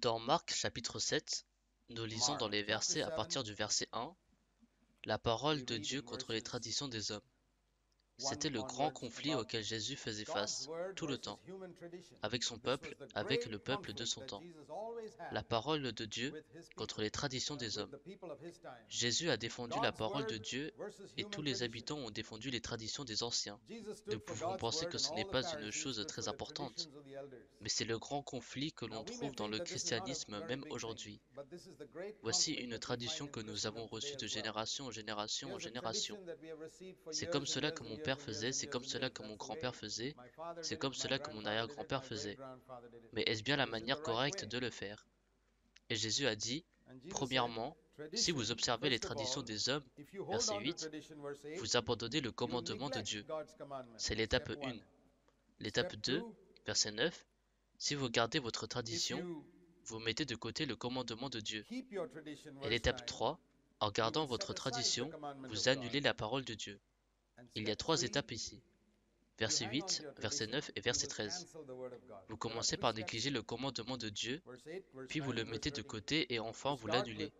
Dans Marc chapitre 7, nous lisons dans les versets à partir du verset 1, la parole de Dieu contre les traditions des hommes. C'était le grand conflit auquel Jésus faisait face, tout le temps, avec son peuple, avec le peuple de son temps. La parole de Dieu contre les traditions des hommes. Jésus a défendu la parole de Dieu et tous les habitants ont défendu les traditions des anciens. Nous pouvons penser que ce n'est pas une chose très importante, mais c'est le grand conflit que l'on trouve dans le christianisme même aujourd'hui. Voici une tradition que nous avons reçue de génération en génération en génération. C'est comme cela que mon père faisait, c'est comme cela que mon grand-père faisait, c'est comme cela que mon arrière-grand-père faisait. Mais est-ce bien la manière correcte de le faire? Et Jésus a dit, premièrement, si vous observez les traditions des hommes, verset 8, vous abandonnez le commandement de Dieu. C'est l'étape 1. L'étape 2, verset 9, si vous gardez votre tradition, vous mettez de côté le commandement de Dieu. Et l'étape 3, en gardant votre tradition, vous annulez la parole de Dieu. Il y a 3 étapes ici. Verset 8, verset 9 et verset 13. Vous commencez par négliger le commandement de Dieu, puis vous le mettez de côté et enfin vous l'annulez.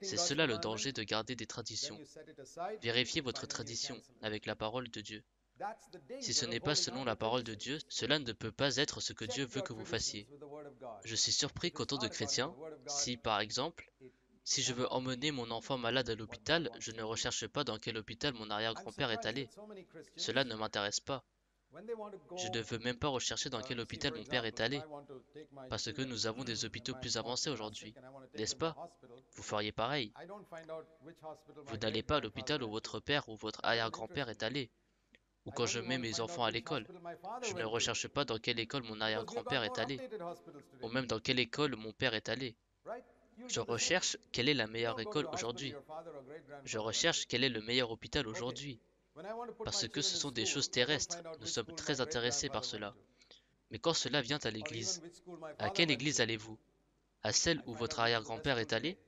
C'est cela le danger de garder des traditions. Vérifiez votre tradition avec la parole de Dieu. Si ce n'est pas selon la parole de Dieu, cela ne peut pas être ce que Dieu veut que vous fassiez. Je suis surpris qu'autant de chrétiens, si par exemple, si je veux emmener mon enfant malade à l'hôpital, je ne recherche pas dans quel hôpital mon arrière-grand-père est allé. Cela ne m'intéresse pas. Je ne veux même pas rechercher dans quel hôpital mon père est allé, parce que nous avons des hôpitaux plus avancés aujourd'hui, n'est-ce pas? Vous feriez pareil. Vous n'allez pas à l'hôpital où votre père ou votre arrière-grand-père est allé. Ou quand je mets mes enfants à l'école, je ne recherche pas dans quelle école mon arrière-grand-père est allé, ou même dans quelle école mon père est allé. Je recherche quelle est la meilleure école aujourd'hui. Je recherche quel est le meilleur hôpital aujourd'hui. Parce que ce sont des choses terrestres, nous sommes très intéressés par cela. Mais quand cela vient à l'église, à quelle église allez-vous? À celle où votre arrière-grand-père est allé?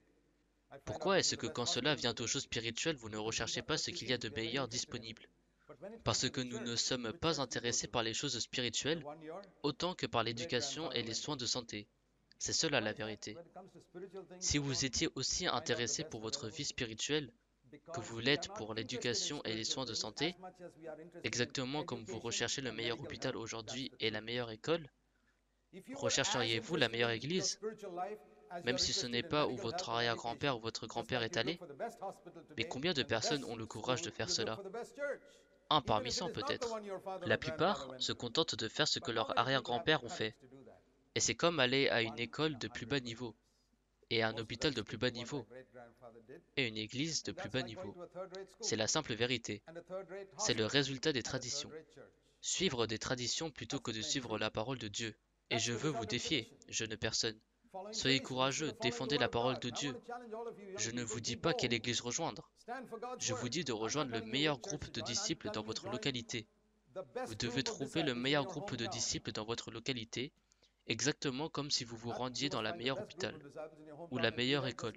Pourquoi est-ce que quand cela vient aux choses spirituelles, vous ne recherchez pas ce qu'il y a de meilleur disponible? Parce que nous ne sommes pas intéressés par les choses spirituelles autant que par l'éducation et les soins de santé. C'est cela la vérité. Si vous étiez aussi intéressé pour votre vie spirituelle que vous l'êtes pour l'éducation et les soins de santé, exactement comme vous recherchez le meilleur hôpital aujourd'hui et la meilleure école, rechercheriez-vous la meilleure église, même si ce n'est pas où votre arrière-grand-père ou votre grand-père est allé? Mais combien de personnes ont le courage de faire cela? Un parmi 100 peut-être. La plupart se contentent de faire ce que leurs arrière-grand-pères ont fait. Et c'est comme aller à une école de plus bas niveau, et à un hôpital de plus bas niveau, et une église de plus bas niveau. C'est la simple vérité. C'est le résultat des traditions. Suivre des traditions plutôt que de suivre la parole de Dieu. Et je veux vous défier, jeune personne. Soyez courageux, défendez la parole de Dieu. Je ne vous dis pas quelle église rejoindre. Je vous dis de rejoindre le meilleur groupe de disciples dans votre localité. Vous devez trouver le meilleur groupe de disciples dans votre localité, exactement comme si vous vous rendiez dans la meilleure hôpital ou la meilleure école.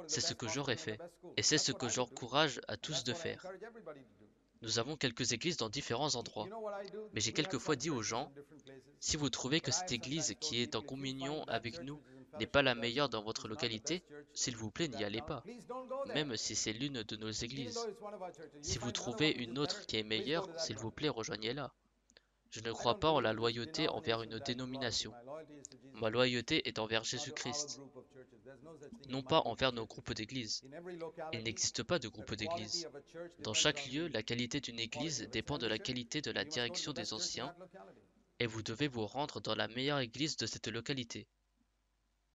C'est ce que j'aurais fait, et c'est ce que j'encourage à tous de faire. Nous avons quelques églises dans différents endroits, mais j'ai quelquefois dit aux gens, si vous trouvez que cette église qui est en communion avec nous n'est pas la meilleure dans votre localité, s'il vous plaît, n'y allez pas, même si c'est l'une de nos églises. Si vous trouvez une autre qui est meilleure, s'il vous plaît, rejoignez-la. Je ne crois pas en la loyauté envers une dénomination. Ma loyauté est envers Jésus-Christ, non pas envers nos groupes d'église. Il n'existe pas de groupe d'église. Dans chaque lieu, la qualité d'une église dépend de la qualité de la direction des anciens, et vous devez vous rendre dans la meilleure église de cette localité.